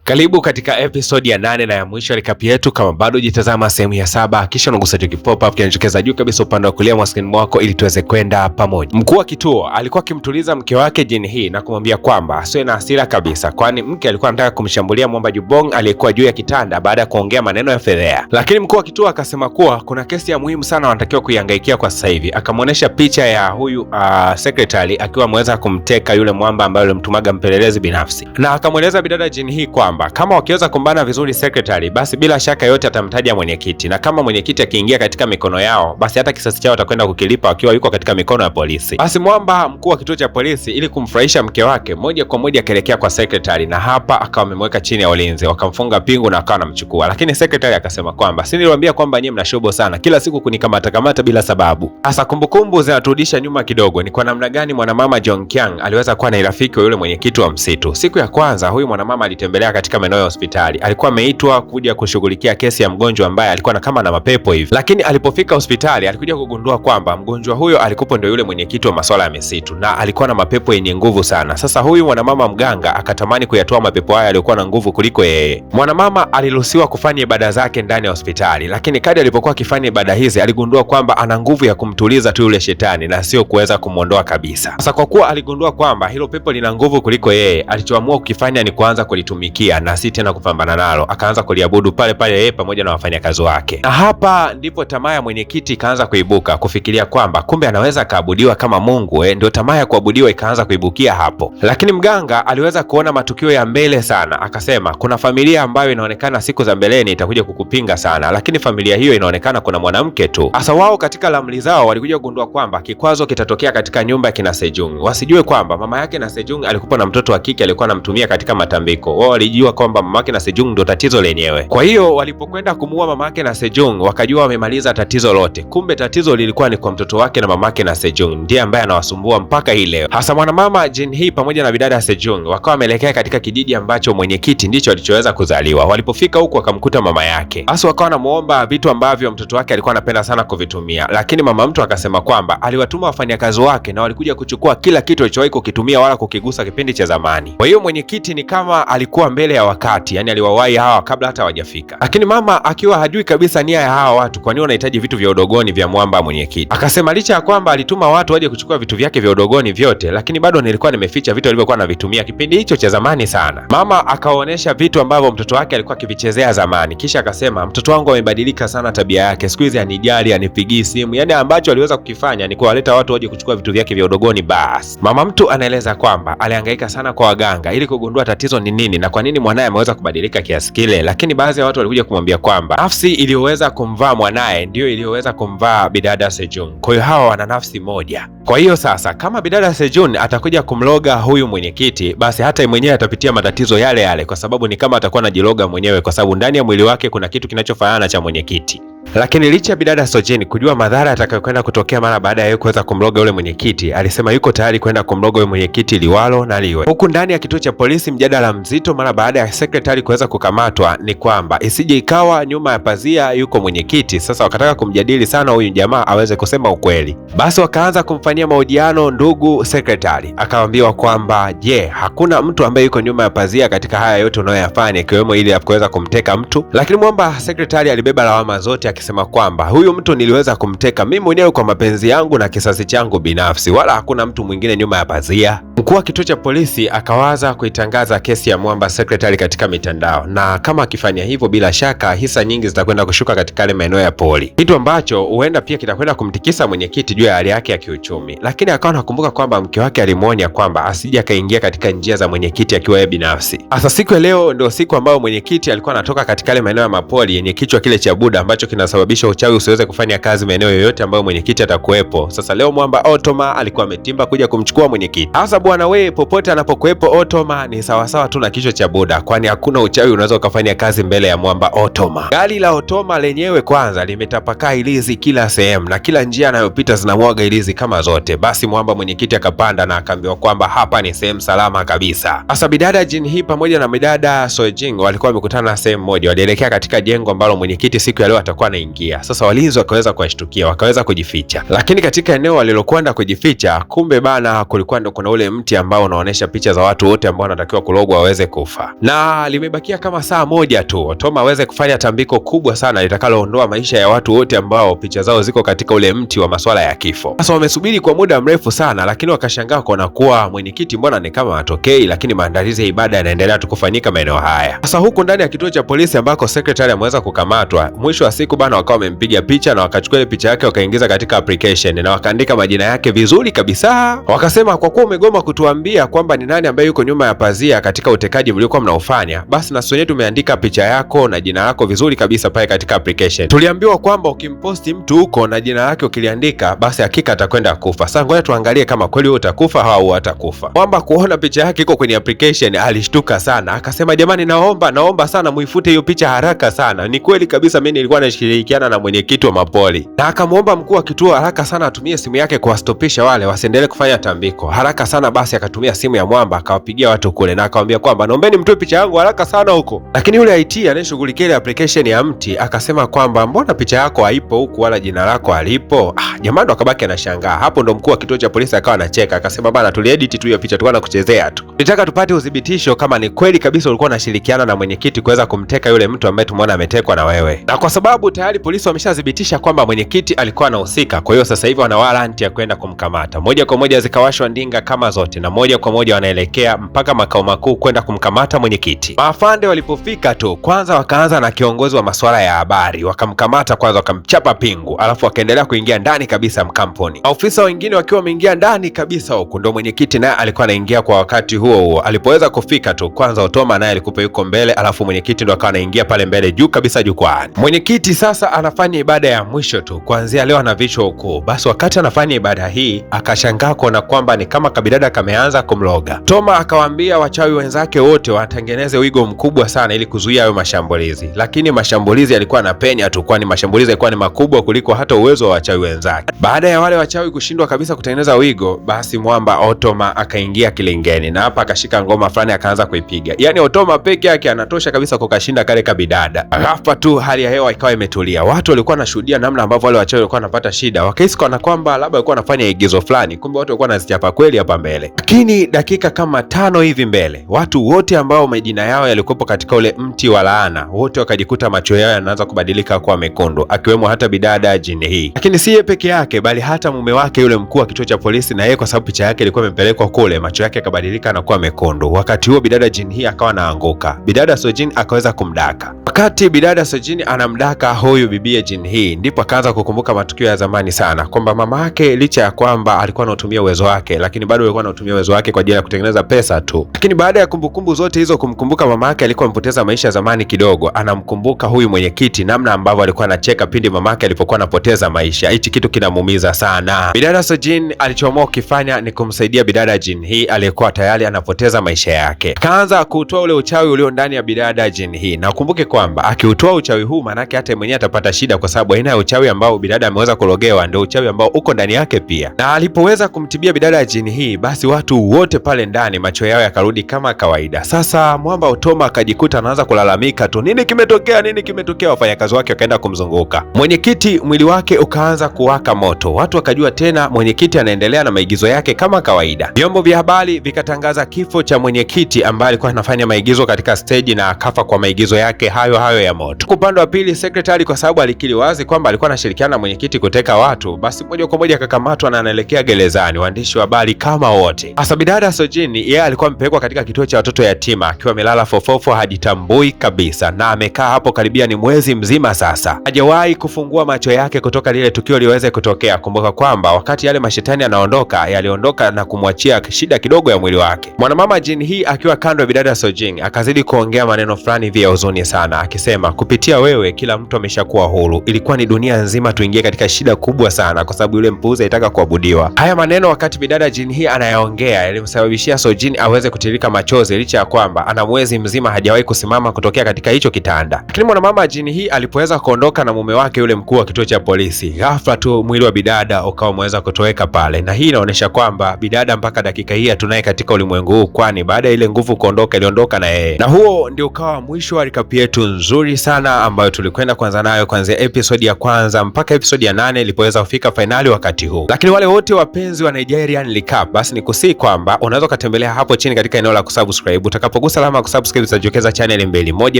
Karibu katika episode ya 8 na ya mwisho ya recap yetu. Kama bado hujitazama sehemu ya 7, kisha unagusa tu pop up kinachokeza juu kabisa upande wa kulia mwa screen mwako ili tuweze kwenda pamoja. Mkuu wa kituo alikuwa akimtuliza mke wake Jin-hee na kumwambia kwamba asiwe na hasira kabisa, kwani mke alikuwa anataka kumshambulia Mwamba Jubong aliyekuwa juu ya kitanda baada ya kuongea maneno ya fedhea. Lakini mkuu wa kituo akasema kuwa kuna kesi ya muhimu sana wanatakiwa kuihangaikia kwa sasa hivi. Akamuonesha picha ya huyu secretary akiwa ameweza kumteka yule mwamba ambaye alimtumaga mpelelezi binafsi, na akamweleza bidada Jin-hee kwamba kama wakiweza kumbana vizuri secretary, basi bila shaka yote atamtaja mwenyekiti, na kama mwenyekiti akiingia katika mikono yao, basi hata kisasi chao atakwenda kukilipa wakiwa yuko katika mikono ya polisi. Basi Mwamba, mkuu wa kituo cha polisi, ili kumfurahisha mke wake, moja kwa moja akaelekea kwa secretary, na hapa akawa amemweka chini ya ulinzi, wakamfunga pingu na akawa anamchukua. Lakini secretary akasema kwamba si niliwaambia kwamba nyinyi mnashobo sana, kila siku kunikamata bila sababu. Sasa kumbukumbu zinaturudisha nyuma kidogo, ni kwa namna gani mwanamama Jong Kyang aliweza kuwa na rafiki wa yule mwenyekiti wa msitu. Siku ya kwanza huyu mwanamama alitembelea katika maeneo ya hospitali. Alikuwa ameitwa kuja kushughulikia kesi ya mgonjwa ambaye alikuwa na kama na mapepo hivi. Lakini alipofika hospitali alikuja kugundua kwamba mgonjwa huyo alikuwa ndio yule mwenyekiti wa masuala ya misitu na alikuwa na mapepo yenye nguvu sana. Sasa huyu mwanamama mganga akatamani kuyatoa mapepo haya aliyokuwa na nguvu kuliko yeye. Mwanamama aliruhusiwa kufanya ibada zake ndani ya hospitali, lakini kadri alipokuwa akifanya ibada hizi aligundua kwamba ana nguvu ya kumtuliza tu yule shetani na sio kuweza kumuondoa kabisa. Sasa kwa kuwa aligundua kwamba hilo pepo lina nguvu kuliko yeye, alichoamua kukifanya ni kuanza kulitumikia na si tena kupambana nalo. Akaanza kuliabudu pale pale yeye pamoja na wafanyakazi wake, na hapa ndipo tamaa ya mwenyekiti ikaanza kuibuka, kufikiria kwamba kumbe anaweza kaabudiwa kama Mungu. Ndio tamaa ya kuabudiwa ikaanza kuibukia hapo. Lakini mganga aliweza kuona matukio ya mbele sana, akasema kuna familia ambayo inaonekana siku za mbeleni itakuja kukupinga sana, lakini familia hiyo inaonekana kuna mwanamke tu. Sasa wao katika ramli zao walikuja kugundua kwamba kikwazo kitatokea katika nyumba ya kina Sejong. Wasijue kwamba mama yake na Sejong alikuwa na mtoto wa kike alikuwa anamtumia katika matambiko. Wao walijua kwamba mama yake na Sejong ndo tatizo lenyewe. Kwa hiyo walipokwenda kumuua mama yake na Sejong wakajua wamemaliza tatizo lote. Kumbe tatizo lilikuwa ni kwa mtoto wake na mama yake na Sejong, ndiye ambaye anawasumbua mpaka hii leo. Hasa mwanamama Jin-hee pamoja na bidada Sejong wakawa wameelekea katika kijiji ambacho mwenyekiti ndicho alichoweza kuzaliwa. Walipofika huko wakamkuta mama yake. Hasa wakawa wanamuomba vitu ambavyo mtoto wake alikuwa anapenda sana kuvitumia, lakini mama mtu akasema kwamba aliwatuma wafanyakazi wake na walikuja kuchukua kila kitu alichowahi kukitumia wala kukigusa kipindi cha zamani. Kwa hiyo mwenyekiti ni kama alikuwa mbele ya wakati, yani aliwawahi hawa kabla hata hawajafika. Lakini mama akiwa hajui kabisa nia ya hawa watu, kwa nini wanahitaji vitu vya udogoni vya mwamba mwenyekiti. Akasema licha ya kwamba alituma watu waje kuchukua vitu vyake vya udogoni vyote, lakini bado nilikuwa nimeficha vitu alivyokuwa anavitumia kipindi hicho cha zamani sana. Mama akaonyesha vitu ambavyo mtoto wake alikuwa akivichezea zamani, kisha akasema mtoto wangu amebadilika sana tabia yake, siku hizi anijali, anipigii simu. Yani ambacho aliweza kukifanya ni kuwaleta watu waje kuchukua vitu vyake vya udogoni basi. Mama mtu anaeleza kwamba alihangaika sana kwa waganga ili kugundua tatizo ni nini na kwa nini mwanae ameweza kubadilika kiasi kile, lakini baadhi ya watu walikuja kumwambia kwamba nafsi iliyoweza kumvaa mwanae ndio iliyoweza kumvaa bidada Sejong. Kwa hiyo hawa wana nafsi moja. Kwa hiyo sasa kama bidada Sejong atakuja kumloga huyu mwenyekiti, basi hata mwenyewe atapitia matatizo yale yale, kwa sababu ni kama atakuwa anajiloga mwenyewe, kwa sababu ndani ya mwili wake kuna kitu kinachofanana cha mwenyekiti. Lakini licha ya bidada Sojin kujua madhara atakayokwenda kutokea mara baada ya yeye kuweza kumloga yule mwenyekiti, alisema yuko tayari kwenda kumloga yule mwenyekiti liwalo na liwe. Huku ndani ya kituo cha polisi mjadala mzito mara baada ya secretary kuweza kukamatwa ni kwamba isije ikawa nyuma ya pazia yuko mwenyekiti. Sasa wakataka kumjadili sana huyu jamaa aweze kusema ukweli. Basi wakaanza kumfanyia mahojiano ndugu secretary. Akawaambiwa kwamba hakuna mtu ambaye yuko nyuma ya pazia katika haya yote unayoyafanya, ikiwemo ili ya kuweza kumteka mtu. Lakini mwamba secretary alibeba lawama zote akisema kwamba huyu mtu niliweza kumteka mimi mwenyewe kwa mapenzi yangu na kisasi changu binafsi, wala hakuna mtu mwingine nyuma ya pazia. Mkuu wa kituo cha polisi akawaza kuitangaza kesi ya mwamba secretary katika mitandao, na kama akifanya hivyo bila shaka hisa nyingi zitakwenda kushuka katika yale maeneo ya poli, kitu ambacho huenda pia kitakwenda kumtikisa mwenyekiti juu ya hali yake ya kiuchumi. Lakini akawa anakumbuka kwamba mke wake alimuonya kwamba asije akaingia katika njia za mwenyekiti akiwa yeye binafsi. Sasa siku ya leo ndio siku ambayo mwenyekiti alikuwa anatoka katika yale maeneo ya mapoli yenye kichwa kile cha Buddha ambacho kinasababisha uchawi usiweze kufanya kazi maeneo yoyote ambayo mwenyekiti atakuwepo. Sasa leo mwamba Otoma alikuwa ametimba kuja kumchukua mwenyekiti. Sasa bwana we, popote anapokuwepo Otoma ni sawasawa tu na kichwa cha Buddha, kwani hakuna uchawi unaweza ukafanya kazi mbele ya mwamba Otoma. Gari la Otoma lenyewe kwanza limetapakaa ilizi kila sehemu na kila njia anayopita zinamwaga ilizi kama zote. Basi mwamba mwenyekiti akapanda na akaambiwa kwamba hapa ni sehemu salama kabisa. Sasa bidada Jin-hee pamoja na bidada Sojin walikuwa wamekutana sehemu moja, walielekea katika jengo ambalo mwenyekiti siku ya leo atakuwa wanaingia. Sasa walinzi wakaweza kuwashtukia, wakaweza kujificha, lakini katika eneo walilokwenda kujificha, kumbe bana kulikuwa ndo kuna ule mti ambao unaonesha picha za watu wote ambao wanatakiwa kulogwa waweze kufa, na limebakia kama saa moja tu Otoma aweze kufanya tambiko kubwa sana litakaloondoa maisha ya watu wote ambao picha zao ziko katika ule mti wa masuala ya kifo. Sasa wamesubiri kwa muda mrefu sana, lakini wakashangaa kuona kuwa mwenyekiti mbona ni kama hatokei, lakini maandalizi ya ibada yanaendelea tu kufanyika maeneo haya. Sasa huku ndani ya kituo cha polisi ambako secretary ameweza kukamatwa, mwisho wa siku bana wakawa wamempiga picha na wakachukua ile picha yake wakaingiza katika application na wakaandika majina yake vizuri kabisa. Wakasema kwa kuwa umegoma kutuambia kwamba ni nani ambaye yuko nyuma ya pazia katika utekaji mliokuwa mnaofanya, basi na sisi tumeandika picha yako na jina lako vizuri kabisa pale katika application. Tuliambiwa kwamba ukimposti mtu huko na jina lake ukiliandika, basi hakika atakwenda kufa. Sasa ngoja tuangalie kama kweli wewe utakufa au hatakufa. Kwamba kuona picha yake iko kwenye application alishtuka sana, akasema jamani, naomba sana muifute hiyo picha haraka sana. Ni kweli kabisa mimi nilikuwa nashirikiana na mwenyekiti wa mapoli, na akamwomba mkuu wa kituo haraka sana atumie simu yake kuwastopisha wale wasiendelee kufanya tambiko haraka sana. Basi akatumia simu ya mwamba akawapigia watu kule na akamwambia kwamba naombeni mtoe picha yangu haraka sana huko. Lakini yule IT anayeshughulikia ile application ya mti akasema kwamba mbona picha yako haipo huku wala jina lako halipo. Jamaa ndo akabaki anashangaa. Hapo ndo mkuu wa kituo cha polisi akawa anacheka akasema bana, tuliedit tu hiyo picha, tulikuwa tunakuchezea tu. Nitaka tupate udhibitisho kama ni kweli kabisa ulikuwa unashirikiana na mwenyekiti kuweza kumteka yule mtu ambaye tumeona ametekwa na wewe. Na kwa sababu tayari polisi wameshadhibitisha kwamba mwenyekiti alikuwa anahusika, kwa hiyo sasa hivi wana warrant ya kwenda kumkamata. Moja kwa moja zikawashwa ndinga kama zote na moja kwa moja wanaelekea mpaka makao makuu kwenda kumkamata mwenyekiti. Maafande walipofika tu, kwanza wakaanza na kiongozi wa masuala ya habari, wakamkamata kwanza, wakamchapa pingu, alafu wakaendelea kuingia ndani kabisa mkampuni. Maofisa wengine wakiwa wameingia ndani kabisa huko, ndo mwenyekiti naye alikuwa anaingia kwa wakati huo huo. Alipoweza kufika tu, kwanza Otoma naye alikuwa yuko mbele, alafu mwenyekiti ndo akawa anaingia pale mbele juu kabisa jukwaani. Mwenyekiti sasa anafanya ibada ya mwisho tu, kuanzia leo anavishwa huko. Basi wakati anafanya ibada hii akashangaa kuona kwamba ni kama kabidada kameanza kumloga. Toma akawaambia wachawi wenzake wote watengeneze wigo mkubwa sana ili kuzuia hayo mashambulizi, lakini mashambulizi yalikuwa yanapenya tu, kwani mashambulizi yalikuwa ni makubwa kuliko hata uwezo wa wachawi wenzake. Baada ya wale wachawi kushindwa kabisa kutengeneza wigo, basi mwamba Otoma akaingia kilingeni na hapa akashika ngoma fulani akaanza kuipiga. Yaani Otoma peke yake anatosha kabisa kukashinda kale kabidada. Ghafla tu hali ya hewa ikawa imetulia. Watu walikuwa wanashuhudia namna ambavyo wale wachawi walikuwa wanapata shida. Wakahisi kana kwamba labda walikuwa wanafanya igizo fulani, kumbe watu walikuwa wanazichapa kweli hapa mbele. Lakini dakika kama 5 hivi mbele, watu wote ambao majina yao yalikuwepo katika ule mti wa laana, wote wakajikuta macho yao yanaanza kubadilika kuwa mekundu, akiwemo hata bidada jini hii. Lakini si yeye peke yake, bali hata mume wake yule mkuu wa kituo cha polisi, na yeye kwa sababu picha yake ilikuwa imepelekwa kule, macho yake yakabadilika na kuwa mekundu. Wakati huo bidada jini hii akawa anaanguka. Bidada Sojin akaweza kumdaka. Wakati bidada Sojin anamdaka huyu bibie jini hii, ndipo akaanza kukumbuka matukio ya zamani sana, kwamba mama yake licha ya kwamba alikuwa anatumia uwezo wake, lakini bado alikuwa anatumia uwezo wake kwa ajili ya kutengeneza pesa tu. Lakini baada ya kumbukumbu zote hizo kumkumbuka mama yake alikuwa mpoteza maisha zamani kidogo, anamkumbuka huyu mwenyekiti, namna ambavyo alikuwa anacheka pindi mama yake alipokuwa anapoteza maisha. Hichi kitu kinamuumiza sana. Bidada Sojin alichoamua kukifanya ni kumsaidia bidada jin hii aliyekuwa tayari anapoteza maisha yake. Kaanza kuutoa ule uchawi ulio ndani ya bidada jin hii, na ukumbuke kwamba akiutoa uchawi huu manake hata mwenyewe atapata shida, kwa sababu aina ya uchawi ambao bidada ameweza kulogewa ndio uchawi ambao uko ndani yake pia. Na alipoweza kumtibia bidada jin hii, basi watu wote pale ndani macho yao yakarudi kama kawaida. Sasa mwamba Otoma akajikuta anaanza kulalamika tu, nini kimetokea? Wafanyakazi wake wakaenda kumzunguka mwenyekiti, mwili wake ukaanza kuwaka moto. Watu wakajua tena mwenyekiti anaendelea na maigizo yake kama kawaida. Vyombo vya habari vikatangaza kifo cha mwenyekiti ambaye alikuwa anafanya maigizo katika stage na akafa kwa maigizo yake hayo ya moto. Upande wa pili, secretary kwa sababu alikiri wazi kwamba alikuwa anashirikiana na mwenyekiti kuteka watu, basi moja kwa moja akakamatwa na anaelekea gerezani. Waandishi wa habari kama wote. Hasa bidada Sojin yeye alikuwa amepelekwa katika kituo cha watoto yatima akiwa amelala fofofo, hajitambui kabisa, na amekaa hapo karibia ni mwezi mzima sasa. Hajawahi kufungua macho yake kutoka lile tukio liweze kutokea. Kumbuka kwamba wakati yale mashetani yanaondoka, yaliondoka na kumwachia shida kidogo ya mwili wake. Mwanamama jin hii akiwa kando ya bidada Sojin akazidi kuongea maneno fulani vya huzuni sana, akisema kupitia wewe kila mtu ameshakuwa huru. Ilikuwa ni dunia nzima tuingie katika shida kubwa sana kwa sababu yule mpuuzi alitaka kuabudiwa. Haya maneno wakati bidada jin hii anayaongea yalimsababishia Sojin aweze kutirika machozi, licha ya kwamba ana mwezi mzima hajawahi kusimama kutokea katika hicho kitanda. Lakini mwanamama jin hii alipoweza kuondoka na mume wake yule mkuu wa kituo cha polisi, ghafla tu mwili wa bidada ukawa umeweza kutoweka pale, na hii inaonyesha kwamba bidada mpaka dakika hii hatunaye katika ulimwengu huu, kwani baada ya ile nguvu kuondoka iliondoka na yeye. Na huo ndio ukawa mwisho wa recap yetu nzuri sana ambayo tulikwenda kuanza nayo kuanzia episode ya kwanza mpaka episode ya 8 ilipoweza kufika finali wakati huu. Lakini wale wote wapenzi wa Nigerian recap, basi ni kusii kwamba unaweza kutembelea hapo chini katika eneo la kusubscribe. Utakapogusa alama ya kusubscribe utajitokeza channel mbili, moja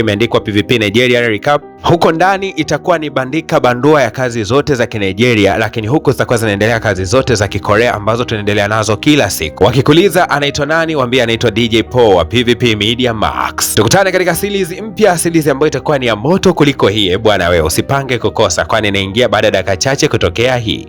imeandikwa PVP Nigerian recap. Huko ndani itakuwa ni bandika bandua ya kazi zote za Kinigeria, lakini huku zitakuwa zinaendelea kazi zote za Kikorea ambazo tunaendelea nazo kila siku. Wakikuuliza anaitwa nani, waambie anaitwa DJ Paul wa PVP Media Max. Tukutane katika series mpya, series ambayo itakuwa ni ya moto kuliko hii. Bwana wewe usipange kukosa, kwani inaingia baada ya dakika chache kutokea hii.